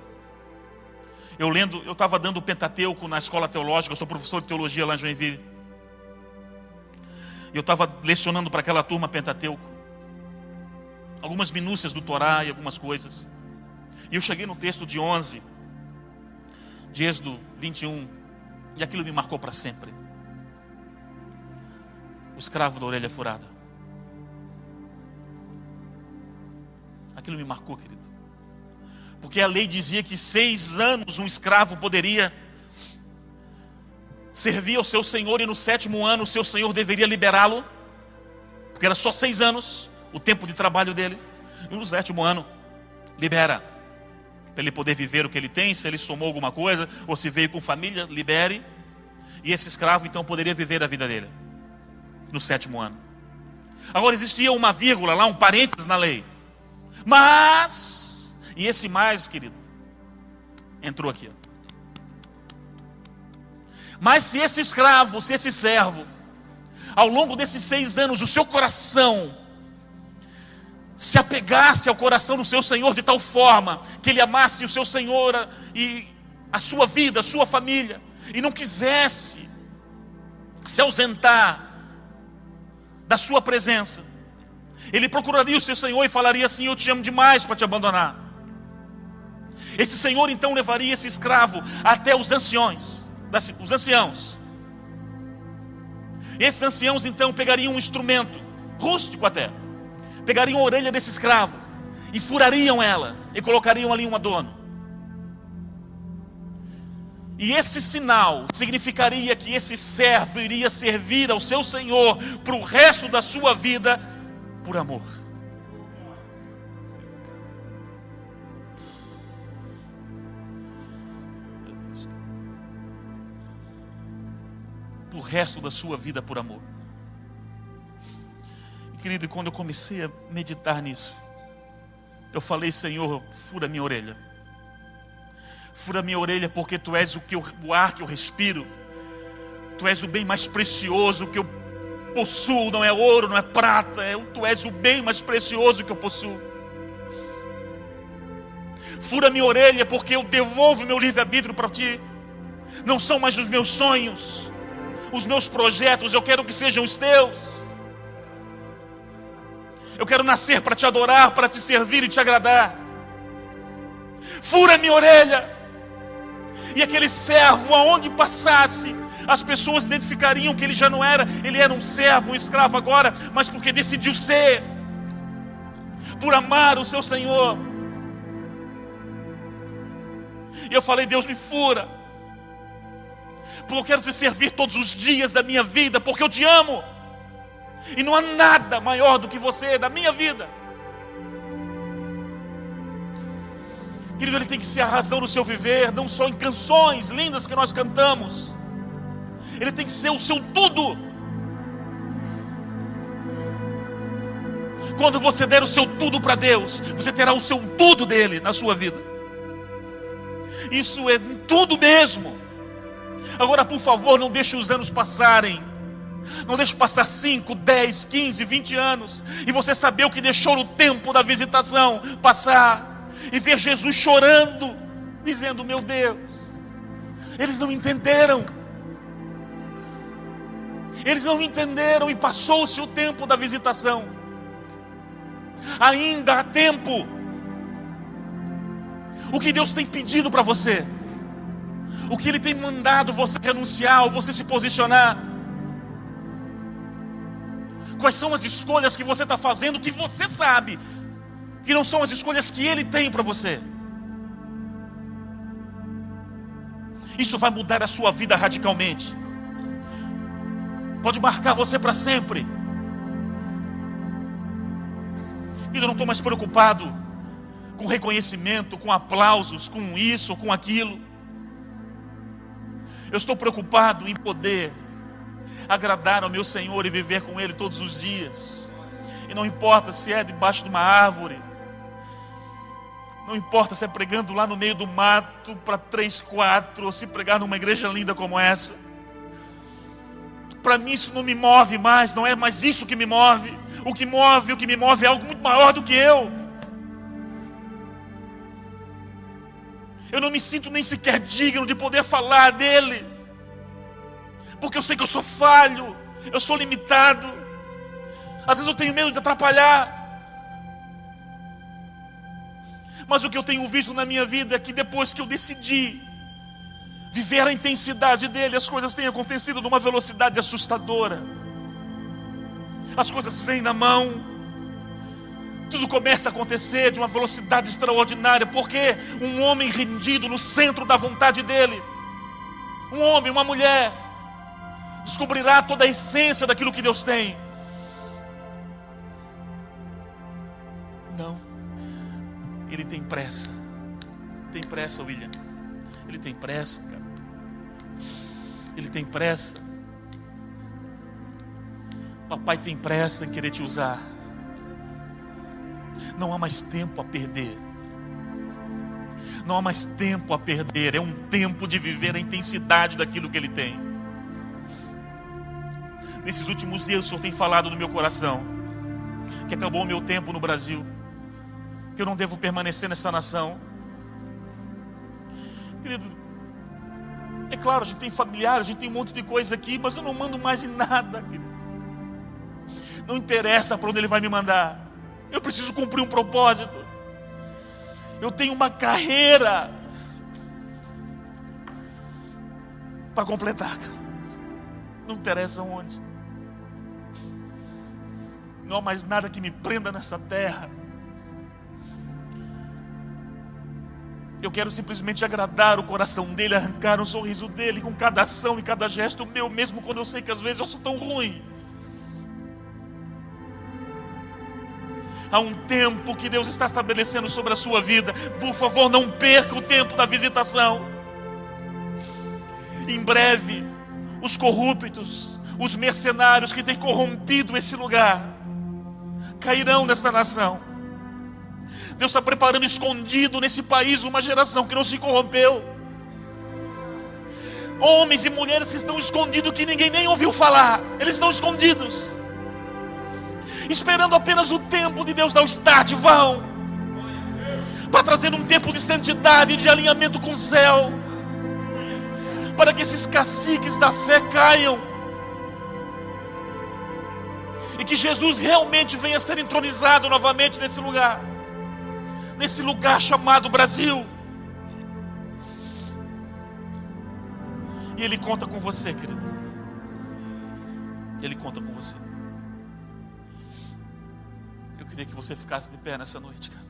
Eu estava dando o Pentateuco na escola teológica, eu sou professor de teologia lá em Joinville. Eu estava lecionando para aquela turma Pentateuco. Algumas minúcias do Torá e algumas coisas. E eu cheguei no texto de 11, de Êxodo 21, e aquilo me marcou para sempre. O escravo da orelha furada. Aquilo me marcou, querido. Porque a lei dizia que 6 anos um escravo poderia servir ao seu senhor, e no 7º ano o seu senhor deveria liberá-lo, porque era só 6 anos o tempo de trabalho dele. E no 7º ano libera, para ele poder viver o que ele tem. Se ele somou alguma coisa, ou se veio com família, libere. E esse escravo então poderia viver a vida dele no 7º ano. Agora existia uma vírgula lá, um parênteses na lei. Mas, e esse mais, querido, entrou aqui. Mas se esse escravo, se esse servo, ao longo desses 6 anos, o seu coração se apegasse ao coração do seu Senhor de tal forma que ele amasse o seu Senhor e a sua vida, a sua família, e não quisesse se ausentar da sua presença, ele procuraria o seu Senhor e falaria assim: eu te amo demais para te abandonar. Esse Senhor então levaria esse escravo até os anciãos. Esses anciãos então pegariam um instrumento, rústico até, pegariam a orelha desse escravo e furariam ela e colocariam ali um adorno. E esse sinal significaria que esse servo iria servir ao seu Senhor para o resto da sua vida por amor. Para o resto da sua vida por amor. E, querido, quando eu comecei a meditar nisso, eu falei: Senhor, fura minha orelha. Fura minha orelha, porque Tu és o ar que eu respiro. Tu és o bem mais precioso que eu possuo. Não é ouro, não é prata. Tu és o bem mais precioso que eu possuo. Fura minha orelha, porque eu devolvo meu livre-arbítrio para Ti. Não são mais os meus sonhos, os meus projetos. Eu quero que sejam os Teus. Eu quero nascer para Te adorar, para Te servir e Te agradar. Fura minha orelha. E aquele servo, aonde passasse, as pessoas identificariam que ele já não era, ele era um servo, um escravo agora, mas porque decidiu ser, por amar o seu Senhor. E eu falei: Deus, me fura, porque eu quero te servir todos os dias da minha vida, porque eu te amo, e não há nada maior do que você na minha vida. Querido, ele tem que ser a razão do seu viver, não só em canções lindas que nós cantamos. Ele tem que ser o seu tudo. Quando você der o seu tudo para Deus, você terá o seu tudo dele na sua vida. Isso é tudo mesmo. Agora, por favor, não deixe os anos passarem. Não deixe passar 5, 10, 15, 20 anos e você saber o que deixou no tempo da visitação passar e ver Jesus chorando, dizendo: meu Deus, eles não entenderam. Eles não entenderam e passou-se o tempo da visitação. Ainda há tempo. O que Deus tem pedido para você, o que Ele tem mandado você renunciar ou você se posicionar, quais são as escolhas que você está fazendo que você sabe que não são as escolhas que Ele tem para você. Isso vai mudar a sua vida radicalmente. Pode marcar você para sempre. E eu não estou mais preocupado com reconhecimento, com aplausos, com isso, com aquilo. Eu estou preocupado em poder agradar ao meu Senhor e viver com Ele todos os dias. E não importa se é debaixo de uma árvore, não importa se é pregando lá no meio do mato para 3, 4, ou se pregar numa igreja linda como essa. Para mim isso não me move mais, não é mais isso que me move. O que me move é algo muito maior do que eu. Eu não me sinto nem sequer digno de poder falar dele, porque eu sei que eu sou falho, eu sou limitado. Às vezes eu tenho medo de atrapalhar. Mas o que eu tenho visto na minha vida é que depois que eu decidi viver a intensidade dele, as coisas têm acontecido numa velocidade assustadora. As coisas vêm na mão, tudo começa a acontecer de uma velocidade extraordinária, porque um homem rendido no centro da vontade dele, um homem, uma mulher, descobrirá toda a essência daquilo que Deus tem. Não, ele tem pressa. Tem pressa, William. Ele tem pressa, cara. Ele tem pressa. Papai tem pressa em querer te usar. Não há mais tempo a perder. Não há mais tempo a perder. É um tempo de viver a intensidade daquilo que Ele tem. Nesses últimos dias o Senhor tem falado no meu coração que acabou o meu tempo no Brasil, que eu não devo permanecer nessa nação. Querido, é claro, a gente tem familiares, a gente tem um monte de coisa aqui, mas eu não mando mais em nada, querido. Não interessa para onde Ele vai me mandar. Eu preciso cumprir um propósito. Eu tenho uma carreira para completar, cara. Não interessa onde. Não há mais nada que me prenda nessa terra. Eu quero simplesmente agradar o coração dele, arrancar um sorriso dele com cada ação e cada gesto meu, mesmo quando eu sei que às vezes eu sou tão ruim. Há um tempo que Deus está estabelecendo sobre a sua vida. Por favor, não perca o tempo da visitação. Em breve, os corruptos, os mercenários que têm corrompido esse lugar, cairão nessa nação. Deus está preparando escondido nesse país uma geração que não se corrompeu. Homens e mulheres que estão escondidos, que ninguém nem ouviu falar. Eles estão escondidos, esperando apenas o tempo de Deus dar o start. Vão para trazer um tempo de santidade, de alinhamento com o céu, para que esses caciques da fé caiam e que Jesus realmente venha a ser entronizado novamente nesse lugar chamado Brasil. E Ele conta com você, querido. Ele conta com você. Eu queria que você ficasse de pé nessa noite, cara.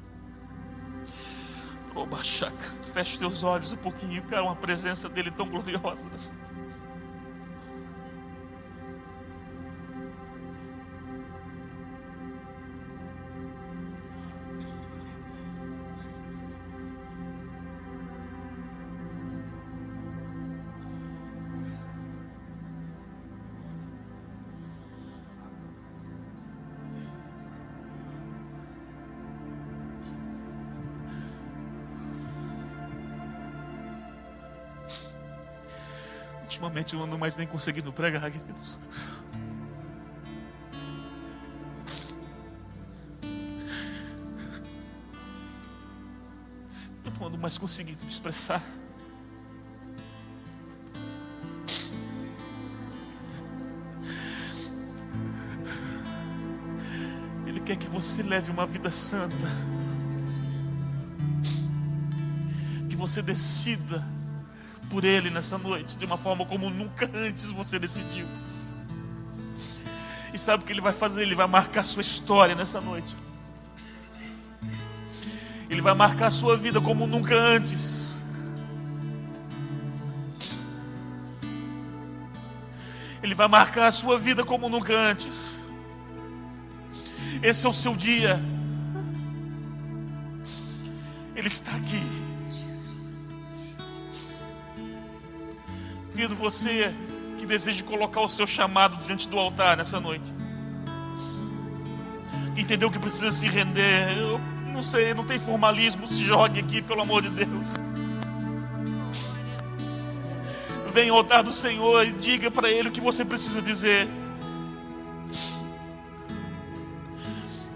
Feche teus olhos um pouquinho, cara. Uma presença dele tão gloriosa nessa noite. Ultimamente eu não ando mais nem conseguindo pregar, queridos. Eu não ando mais conseguindo me expressar. Ele quer que você leve uma vida santa. Que você decida por Ele nessa noite, de uma forma como nunca antes você decidiu. E sabe o que Ele vai fazer? Ele vai marcar a sua história nessa noite. Ele vai marcar a sua vida como nunca antes. Ele vai marcar a sua vida como nunca antes. Esse é o seu dia. Ele está aqui. Querido, você que deseja colocar o seu chamado diante do altar nessa noite, entendeu que precisa se render. Eu não sei, não tem formalismo. Se jogue aqui, pelo amor de Deus. Venha ao altar do Senhor e diga para Ele o que você precisa dizer.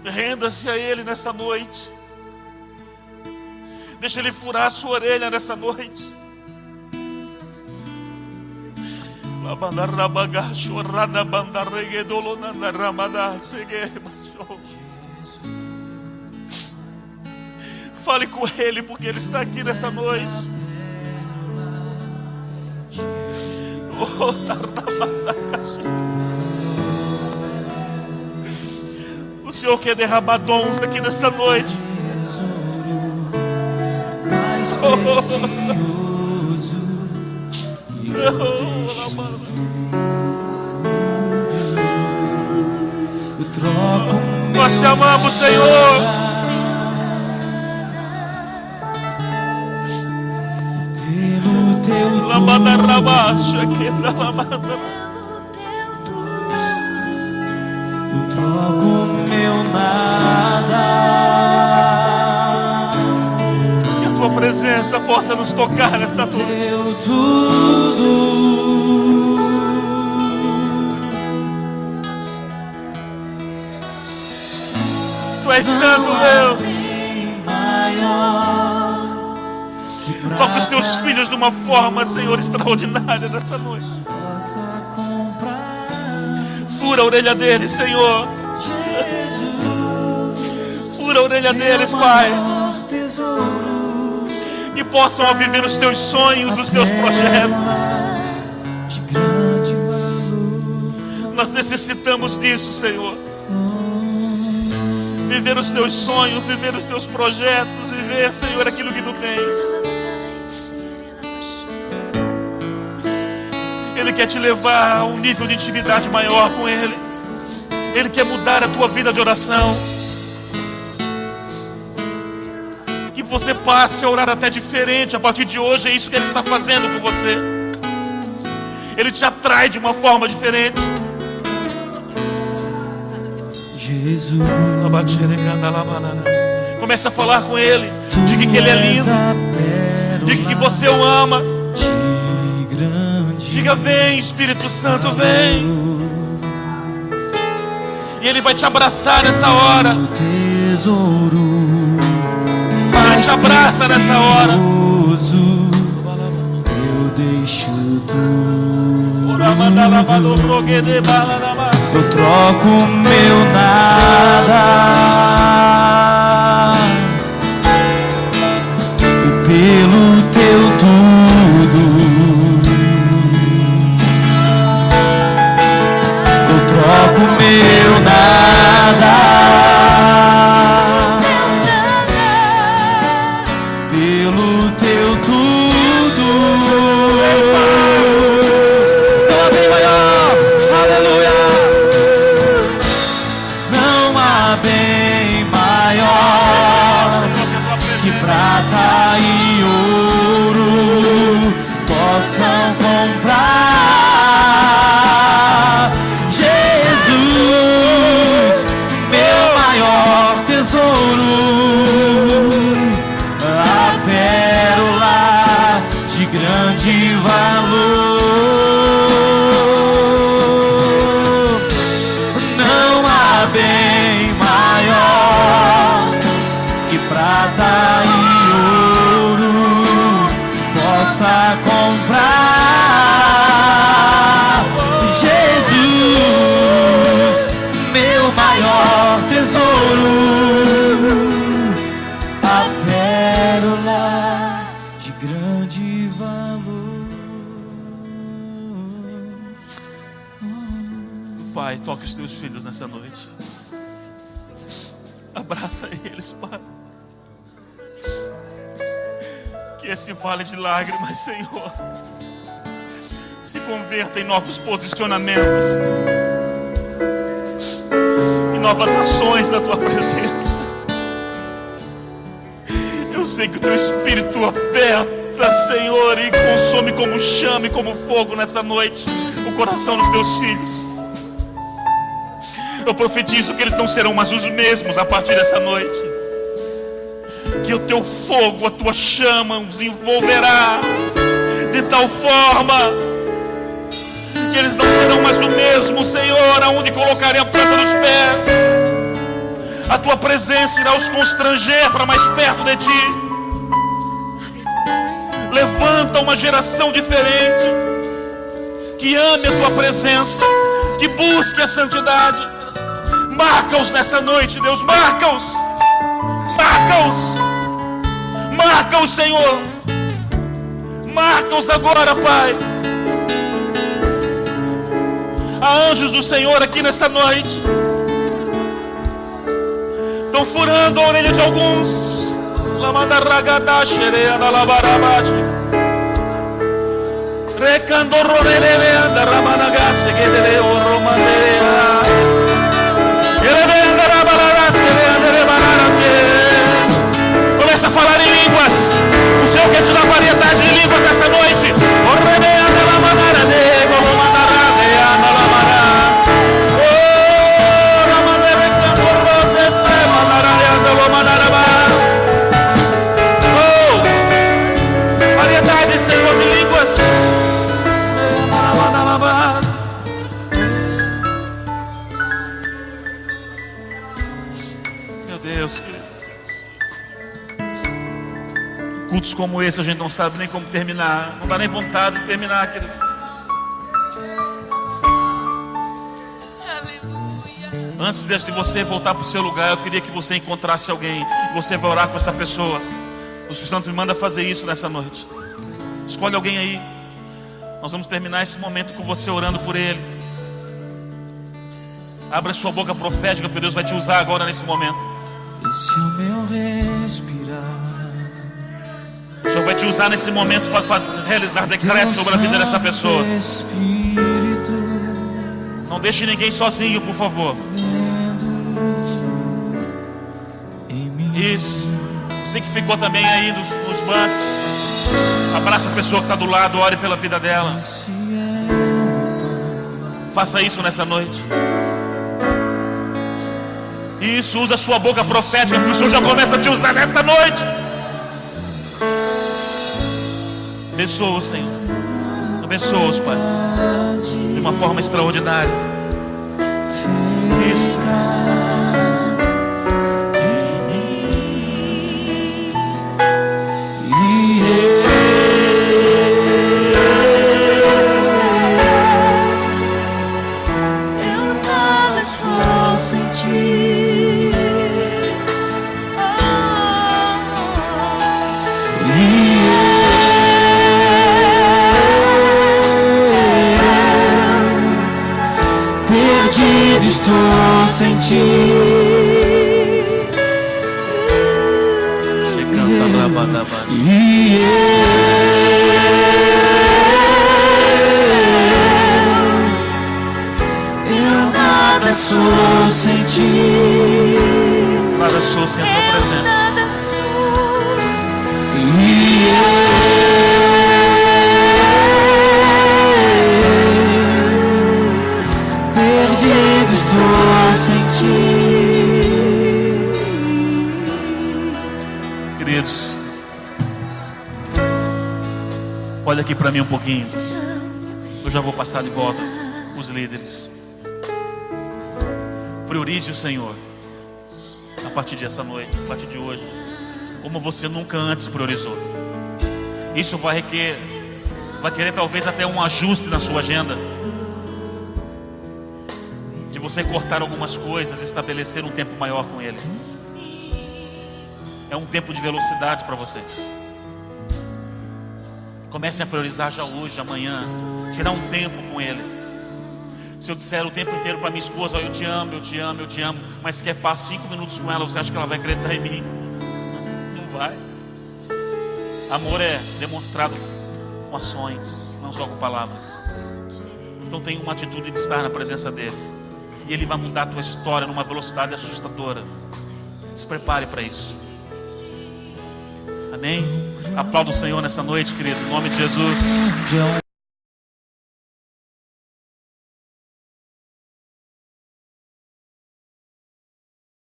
Renda-se a Ele nessa noite. Deixa Ele furar a sua orelha nessa noite. Fale com Ele, porque Ele está aqui nessa noite. O Senhor quer derramar dons aqui nessa noite. Nós te amamos, Senhor. Pelo teu eu troco meu nada. Que a tua presença possa nos tocar nessa noite. Teu tudo. Tu és santo, Deus. Toca os teus filhos de uma forma, Senhor, extraordinária nessa noite. Fura a orelha deles, Senhor. Fura a orelha deles, Pai. E possam viver os teus sonhos, os teus projetos. Nós necessitamos disso, Senhor. Viver os teus sonhos, viver os teus projetos, viver, Senhor, aquilo que tu tens. Ele quer te levar a um nível de intimidade maior com Ele. Ele quer mudar a tua vida de oração. Que você passe a orar até diferente. A partir de hoje é isso que Ele está fazendo com você. Ele te atrai de uma forma diferente. Jesus, comece a falar com Ele. Diga que Ele é lindo. Diga que você o ama. Diga: vem, Espírito Santo, vem. E Ele vai te abraçar nessa hora. Ele te abraça nessa hora. Eu deixo tudo. Eu troco meu nada pelo teu tudo. grande valor. Não há bem maior que prata e ouro possa comprar. Jesus, meu maior tesouro, a pérola de grande valor. Pai, toque os teus filhos nessa noite. Abraça eles, Pai. Que esse vale de lágrimas, Senhor, se converta em novos posicionamentos, em novas ações da Tua presença. Eu sei que o Teu Espírito aperta, Senhor, e consome como chama e como fogo nessa noite o coração dos Teus filhos. Eu profetizo que eles não serão mais os mesmos a partir dessa noite. Que o Teu fogo, a Tua chama os envolverá de tal forma que eles não serão mais o mesmo, Senhor, aonde colocarem a planta dos pés. A Tua presença irá os constranger para mais perto de Ti. Levanta uma geração diferente, que ame a Tua presença, que busque a santidade. Marca-os nessa noite, Deus, marca-os. Marca-os. Marca-os, Senhor. Marca-os agora, Pai. Há anjos do Senhor aqui nessa noite. Estão furando a orelha de alguns. Lamandaragada xereana labarabate. Recandorroreleveanda ramanagasse gedere orromandeia. Começa a falar em línguas. O Senhor quer te dar variedade de línguas nessa noite. Variedade, Senhor, de línguas. Deus, querido. Cultos como esse a gente não sabe nem como terminar. Não dá nem vontade de terminar, querido. Antes de você voltar para o seu lugar, eu queria que você encontrasse alguém. Você vai orar com essa pessoa. O Espírito Santo me manda fazer isso nessa noite. Escolhe alguém aí. Nós vamos terminar esse momento com você orando por ele. Abra sua boca profética, porque Deus vai te usar agora nesse momento. Esse é o meu respirar. O Senhor vai te usar nesse momento para realizar decretos sobre a vida dessa pessoa. Não deixe ninguém sozinho, por favor. Isso. Você que ficou também aí nos bancos, abraça a pessoa que está do lado, ore pela vida dela. Faça isso nessa noite. Isso, usa a sua boca profética, porque o Senhor já começa a te usar nessa noite. Abençoa, Senhor. Abençoa-os, Pai, de uma forma extraordinária. Isso, Senhor. Estou sem ti. E eu nada sou sem ti. Nada sou sem a tua presença. Perdido estou sem ti. Queridos, olha aqui para mim um pouquinho. Eu já vou passar de volta os líderes. Priorize o Senhor a partir dessa noite, a partir de hoje, como você nunca antes priorizou. Isso vai querer talvez até um ajuste na sua agenda, de você cortar algumas coisas e estabelecer um tempo maior com Ele. É um tempo de velocidade para vocês. Comecem a priorizar já hoje, amanhã, tirar um tempo com Ele. Se eu disser o tempo inteiro para minha esposa, eu te amo, eu te amo, eu te amo, mas quer passar 5 minutos com ela, você acha que ela vai acreditar em mim? Não vai. Amor é demonstrado com ações, não só com palavras. Então tenha uma atitude de estar na presença dele, e Ele vai mudar a tua história numa velocidade assustadora. Se prepare para isso. Amém? Aplauda o Senhor nessa noite, querido, em nome de Jesus.